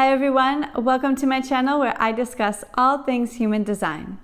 Hi everyone, welcome to my channel where I discuss all things human design.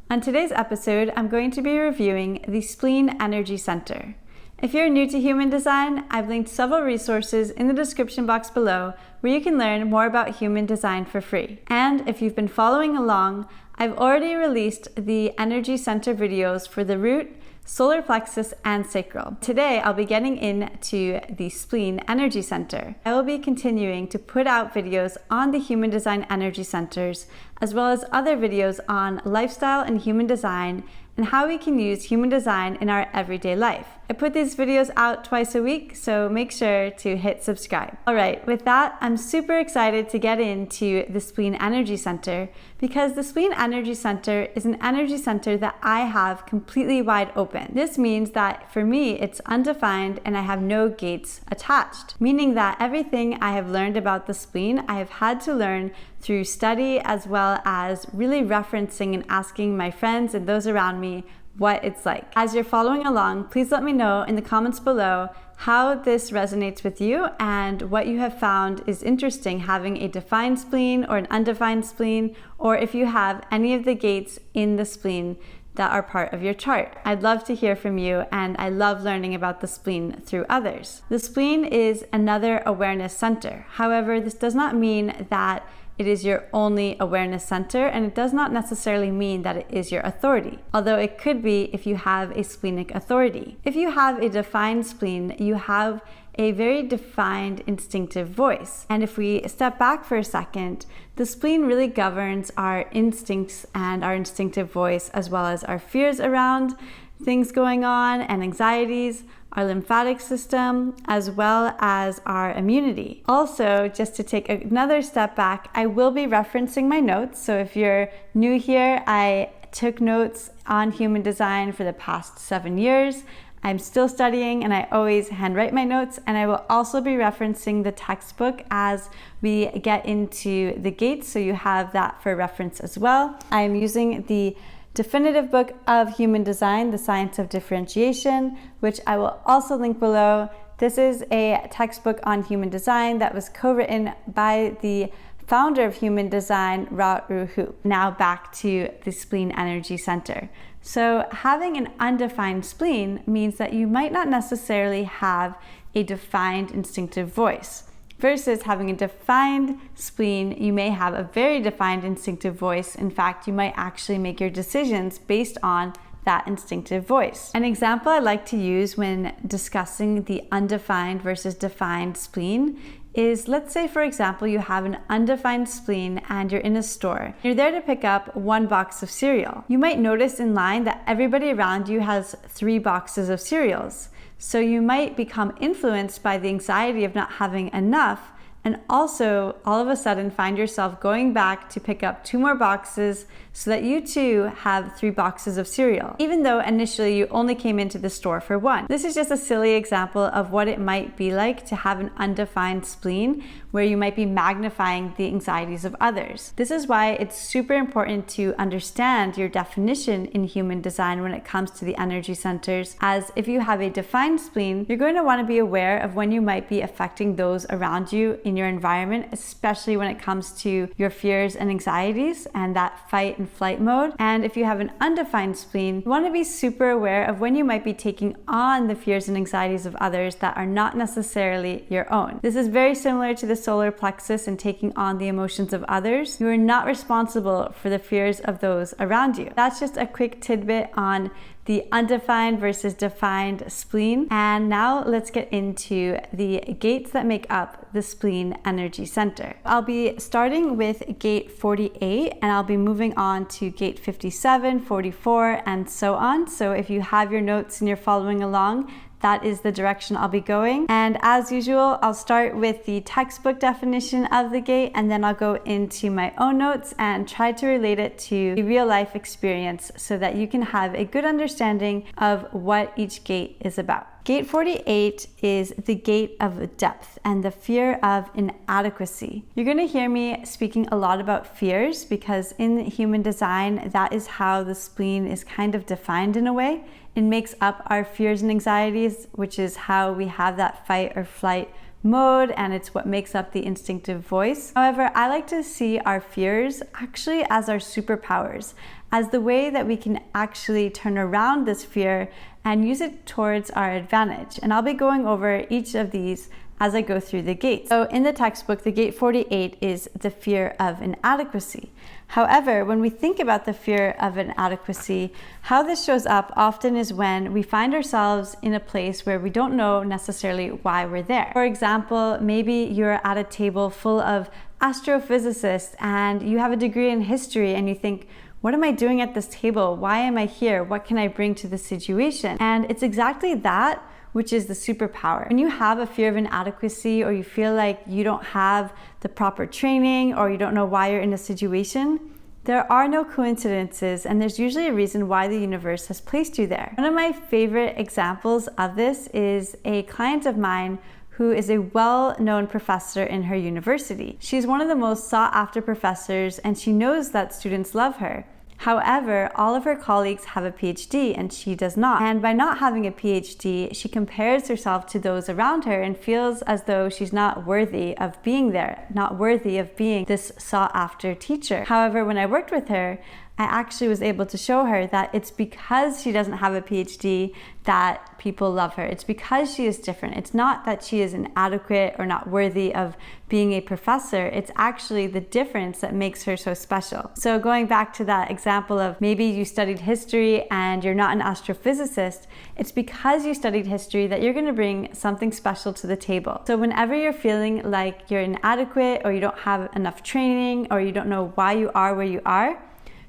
On today's episode, I'm going to be reviewing the Spleen Energy Center. If you're new to human design, I've linked several resources in the description box below where you can learn more about human design for free. And if you've been following along, I've already released the Energy Center videos for the root, solar plexus, and sacral. Today, I'll be getting into the Spleen Energy Center. I will be continuing to put out videos on the human design energy centers, as well as other videos on lifestyle and human design and how we can use human design in our everyday life. I put these videos out twice a week, so make sure to hit subscribe. All right, with that, I'm super excited to get into the Spleen Energy Center because the Spleen Energy Center is an energy center that I have completely wide open. This means that for me, it's undefined and I have no gates attached, meaning that everything I have learned about the spleen, I have had to learn through study as well as really referencing and asking my friends and those around me what it's like. As you're following along, please let me know in the comments below how this resonates with you and what you have found is interesting having a defined spleen or an undefined spleen, or if you have any of the gates in the spleen that are part of your chart. I'd love to hear from you, and I love learning about the spleen through others. The spleen is another awareness center. However, this does not mean that it is your only awareness center, and it does not necessarily mean that it is your authority, although it could be if you have a splenic authority. If you have a defined spleen, you have a very defined instinctive voice. And if we step back for a second, the spleen really governs our instincts and our instinctive voice, as well as our fears around things going on and anxieties, our lymphatic system, as well as our immunity. Also, just to take another step back, I will be referencing my notes. So if you're new here, I took notes on human design for the past 7 years. I'm still studying and I always handwrite my notes, and I will also be referencing the textbook as we get into the gates, so you have that for reference as well. I am using the definitive book of human design, The Science of Differentiation, which I will also link below. This is a textbook on human design that was co-written by the founder of human design, Ra-Uru. Now back to the Spleen Energy Center. So having an undefined spleen means that you might not necessarily have a defined instinctive voice. Versus having a defined spleen, you may have a very defined instinctive voice. In fact, you might actually make your decisions based on that instinctive voice. An example I like to use when discussing the undefined versus defined spleen is, let's say for example, you have an undefined spleen and you're in a store. You're there to pick up 1 box of cereal. You might notice in line that everybody around you has 3 boxes of cereals. So you might become influenced by the anxiety of not having enough, and also all of a sudden find yourself going back to pick up 2 more boxes so that you too have 3 boxes of cereal, even though initially you only came into the store for 1. This is just a silly example of what it might be like to have an undefined spleen where you might be magnifying the anxieties of others. This is why it's super important to understand your definition in human design when it comes to the energy centers, as if you have a defined spleen, you're going to want to be aware of when you might be affecting those around you in your environment, especially when it comes to your fears and anxieties and that fight and flight mode. And if you have an undefined spleen, you want to be super aware of when you might be taking on the fears and anxieties of others that are not necessarily your own. This is very similar to the solar plexus and taking on the emotions of others. You are not responsible for the fears of those around you. That's just a quick tidbit on the undefined versus defined spleen. And now let's get into the gates that make up the Spleen Energy Center. I'll be starting with gate 48 and I'll be moving on to gate 57, 44, and so on. So if you have your notes and you're following along, that is the direction I'll be going. And as usual, I'll start with the textbook definition of the gate, and then I'll go into my own notes and try to relate it to a real life experience so that you can have a good understanding of what each gate is about. Gate 48 is the gate of depth and the fear of inadequacy. You're going to hear me speaking a lot about fears because in human design, that is how the spleen is kind of defined in a way. It makes up our fears and anxieties, which is how we have that fight or flight mode, and it's what makes up the instinctive voice. However, I like to see our fears actually as our superpowers, as the way that we can actually turn around this fear and use it towards our advantage. And I'll be going over each of these as I go through the gates. So in the textbook, the gate 48 is the fear of inadequacy. However, when we think about the fear of inadequacy, how this shows up often is when we find ourselves in a place where we don't know necessarily why we're there. For example, maybe you're at a table full of astrophysicists and you have a degree in history and you think, what am I doing at this table? Why am I here? What can I bring to the situation? And it's exactly that which is the superpower. When you have a fear of inadequacy, or you feel like you don't have the proper training, or you don't know why you're in a situation, there are no coincidences, and there's usually a reason why the universe has placed you there. One of my favorite examples of this is a client of mine who is a well-known professor in her university. She's one of the most sought-after professors, and she knows that students love her. However, all of her colleagues have a PhD and she does not. And by not having a PhD, she compares herself to those around her and feels as though she's not worthy of being there, not worthy of being this sought-after teacher. However, when I worked with her, I actually was able to show her that it's because she doesn't have a PhD that people love her. It's because she is different. It's not that she is inadequate or not worthy of being a professor. It's actually the difference that makes her so special. So going back to that example of maybe you studied history and you're not an astrophysicist, it's because you studied history that you're going to bring something special to the table. So whenever you're feeling like you're inadequate, or you don't have enough training, or you don't know why you are where you are,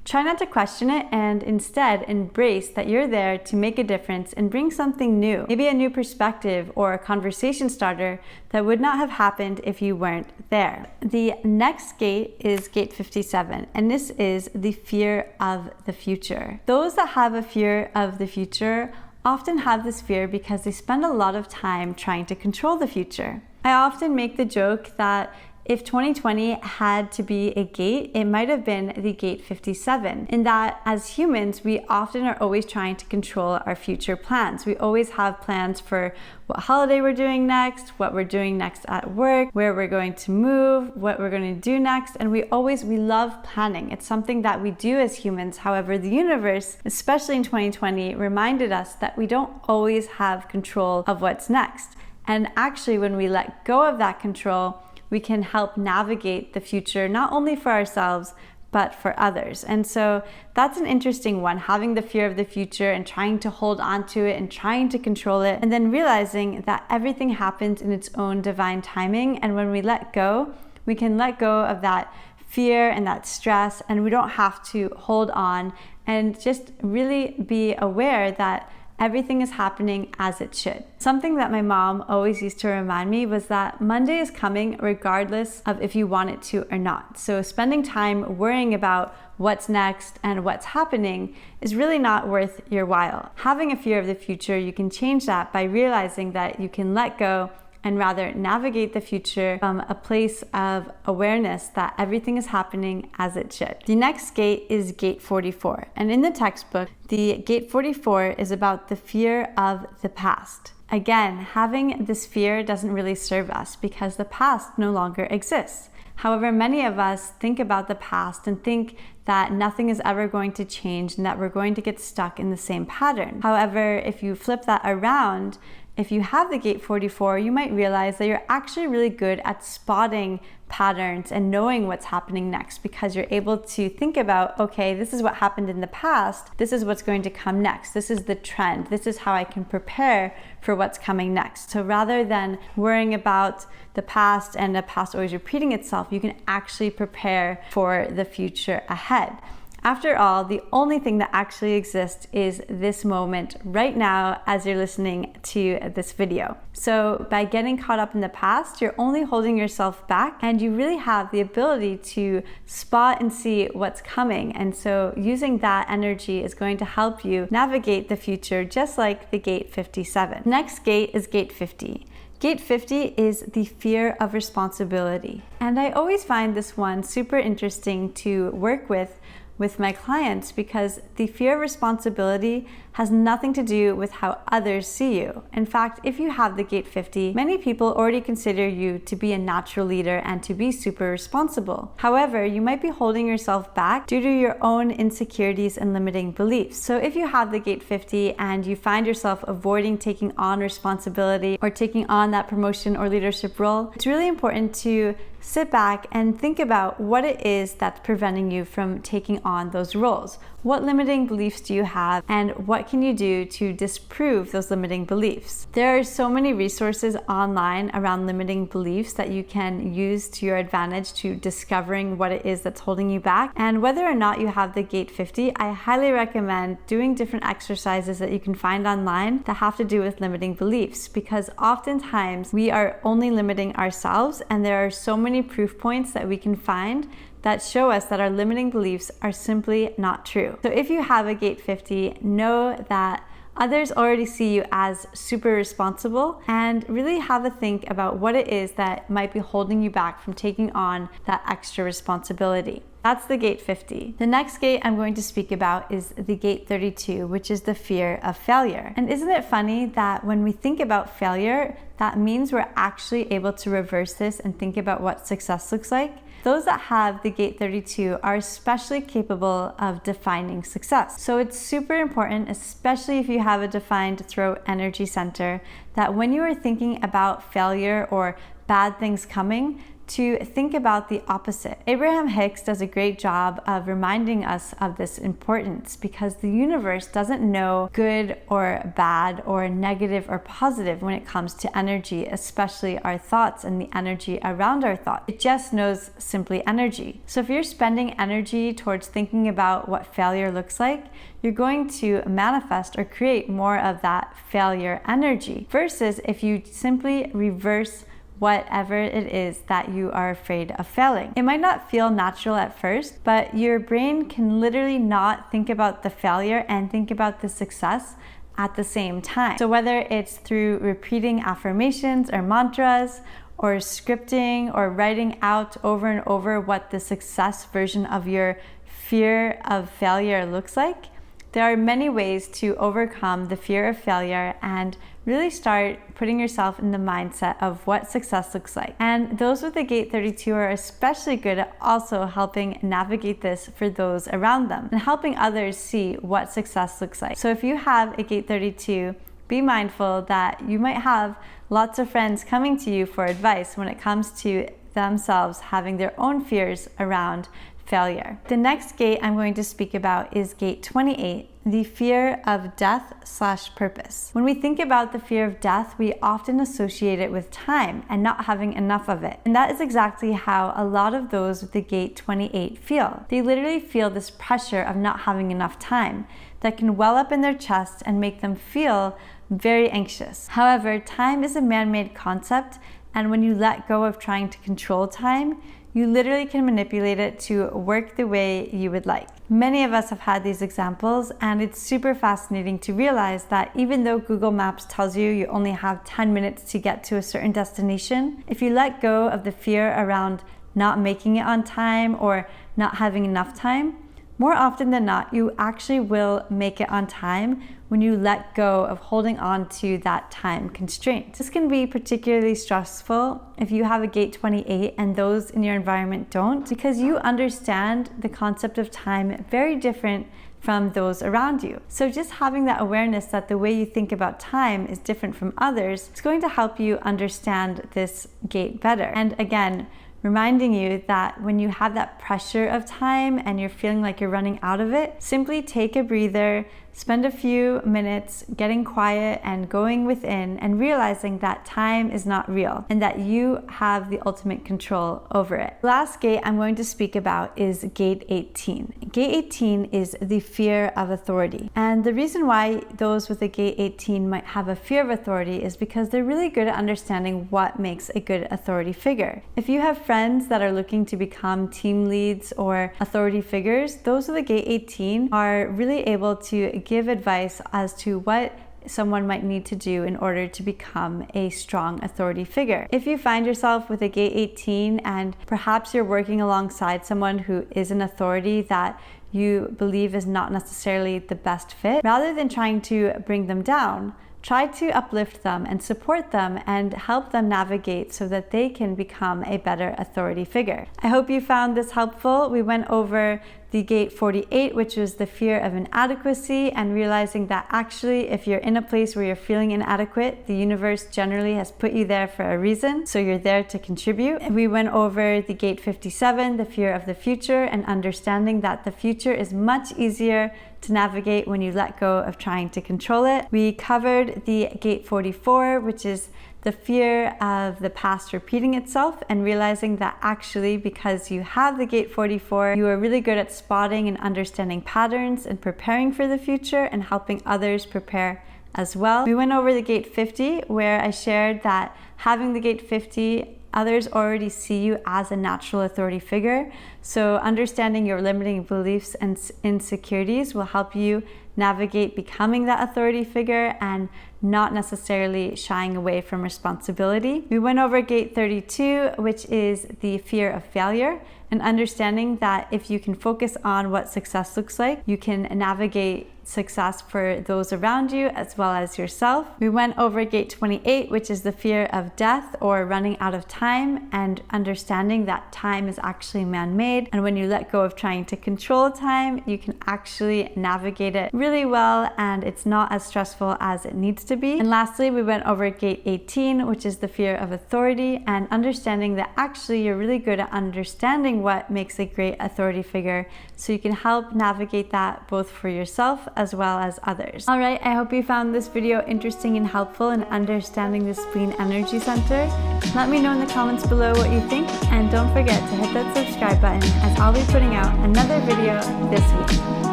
try not to question it and instead embrace that you're there to make a difference and bring something new, maybe a new perspective or a conversation starter that would not have happened if you weren't there. The next gate is gate 57, and this is the fear of the future. Those that have a fear of the future often have this fear because they spend a lot of time trying to control the future. I often make the joke that if 2020 had to be a gate, it might have been the gate 57, in that as humans, we often are always trying to control our future plans. We always have plans for what holiday we're doing next, what we're doing next at work, where we're going to move, what we're going to do next, and we love planning. It's something that we do as humans. However, the universe, especially in 2020, reminded us that we don't always have control of what's next. And actually, when we let go of that control, we can help navigate the future, not only for ourselves, but for others. And so that's an interesting one, having the fear of the future and trying to hold on to it and trying to control it, and then realizing that everything happens in its own divine timing. And when we let go, we can let go of that fear and that stress, and we don't have to hold on, and just really be aware that everything is happening as it should. Something that my mom always used to remind me was that Monday is coming regardless of if you want it to or not. So spending time worrying about what's next and what's happening is really not worth your while. Having a fear of the future, you can change that by realizing that you can let go and rather navigate the future from a place of awareness that everything is happening as it should. The next gate is gate 44. And in the textbook, the gate 44 is about the fear of the past. Again, having this fear doesn't really serve us because the past no longer exists. However, many of us think about the past and think that nothing is ever going to change and that we're going to get stuck in the same pattern. However, if you flip that around, if you have the gate 44, you might realize that you're actually really good at spotting patterns and knowing what's happening next, because you're able to think about, okay, this is what happened in the past, this is what's going to come next, this is the trend, this is how I can prepare for what's coming next. So rather than worrying about the past and the past always repeating itself, you can actually prepare for the future ahead. After all, the only thing that actually exists is this moment right now as you're listening to this video. So by getting caught up in the past, you're only holding yourself back, and you really have the ability to spot and see what's coming. And so using that energy is going to help you navigate the future, just like the gate 57. Next gate is gate 50. Gate 50 is the fear of responsibility. And I always find this one super interesting to work with with my clients because the fear of responsibility has nothing to do with how others see you. In fact, if you have the gate 50, many people already consider you to be a natural leader and to be super responsible. However, you might be holding yourself back due to your own insecurities and limiting beliefs. So if you have the gate 50 and you find yourself avoiding taking on responsibility or taking on that promotion or leadership role, it's really important to sit back and think about what it is that's preventing you from taking on those roles. What limiting beliefs do you have, and what can you do to disprove those limiting beliefs? There are so many resources online around limiting beliefs that you can use to your advantage to discovering what it is that's holding you back. And whether or not you have the gate 50, I highly recommend doing different exercises that you can find online that have to do with limiting beliefs, because oftentimes we are only limiting ourselves, and there are so many proof points that we can find that show us that our limiting beliefs are simply not true. So if you have a gate 50, know that others already see you as super responsible, and really have a think about what it is that might be holding you back from taking on that extra responsibility. That's the gate 50. The next gate I'm going to speak about is the gate 32, which is the fear of failure. And isn't it funny that when we think about failure, that means we're actually able to reverse this and think about what success looks like? Those that have the gate 32 are especially capable of defining success. So it's super important, especially if you have a defined throat energy center, that when you are thinking about failure or bad things coming, to think about the opposite. Abraham Hicks does a great job of reminding us of this importance, because the universe doesn't know good or bad or negative or positive when it comes to energy, especially our thoughts and the energy around our thoughts. It just knows simply energy. So if you're spending energy towards thinking about what failure looks like, you're going to manifest or create more of that failure energy, versus if you simply reverse whatever it is that you are afraid of failing. It might not feel natural at first, but your brain can literally not think about the failure and think about the success at the same time. So whether it's through repeating affirmations or mantras, or scripting, or writing out over and over what the success version of your fear of failure looks like, there are many ways to overcome the fear of failure and really start putting yourself in the mindset of what success looks like. And those with the gate 32 are especially good at also helping navigate this for those around them and helping others see what success looks like. So if you have a gate 32, be mindful that you might have lots of friends coming to you for advice when it comes to themselves having their own fears around failure. The next gate I'm going to speak about is gate 28, the fear of death/purpose. When we think about the fear of death, we often associate it with time and not having enough of it. And that is exactly how a lot of those with the gate 28 feel. They literally feel this pressure of not having enough time that can well up in their chest and make them feel very anxious. However, time is a man-made concept, and when you let go of trying to control time, you literally can manipulate it to work the way you would like. Many of us have had these examples, and it's super fascinating to realize that even though Google Maps tells you you only have 10 minutes to get to a certain destination, if you let go of the fear around not making it on time or not having enough time, more often than not, you actually will make it on time when you let go of holding on to that time constraint. This can be particularly stressful if you have a gate 28 and those in your environment don't, because you understand the concept of time very different from those around you. So just having that awareness that the way you think about time is different from others, it's going to help you understand this gate better. And again, reminding you that when you have that pressure of time and you're feeling like you're running out of it, simply take a breather, spend a few minutes getting quiet and going within and realizing that time is not real and that you have the ultimate control over it. The last gate I'm going to speak about is gate 18. Gate 18 is the fear of authority. And the reason why those with a gate 18 might have a fear of authority is because they're really good at understanding what makes a good authority figure. If you have friends that are looking to become team leads or authority figures, those with a gate 18 are really able to give advice as to what someone might need to do in order to become a strong authority figure. If you find yourself with a gate 18 and perhaps you're working alongside someone who is an authority that you believe is not necessarily the best fit, rather than trying to bring them down, try to uplift them and support them and help them navigate so that they can become a better authority figure. I hope you found this helpful. We went over the gate 48, which was the fear of inadequacy, and realizing that actually if you're in a place where you're feeling inadequate, the universe generally has put you there for a reason, so you're there to contribute. And we went over the gate 57, the fear of the future, and understanding that the future is much easier to navigate when you let go of trying to control it. We covered the gate 44, which is the fear of the past repeating itself, and realizing that actually because you have the gate 44, you are really good at spotting and understanding patterns and preparing for the future and helping others prepare as well. We went over the gate 50, where I shared that having the gate 50, others already see you as a natural authority figure. So understanding your limiting beliefs and insecurities will help you navigate becoming that authority figure and not necessarily shying away from responsibility. We went over gate 32, which is the fear of failure, and understanding that if you can focus on what success looks like, you can navigate success for those around you as well as yourself. We went over gate 28, which is the fear of death or running out of time, and understanding that time is actually man-made, and when you let go of trying to control time, you can actually navigate it really well and it's not as stressful as it needs to be. And lastly, we went over gate 18, which is the fear of authority, and understanding that actually you're really good at understanding what makes a great authority figure, so you can help navigate that both for yourself as well as others. All right, I hope you found this video interesting and helpful in understanding the spleen energy center. Let me know in the comments below what you think, and don't forget to hit that subscribe button, as I'll be putting out another video this week.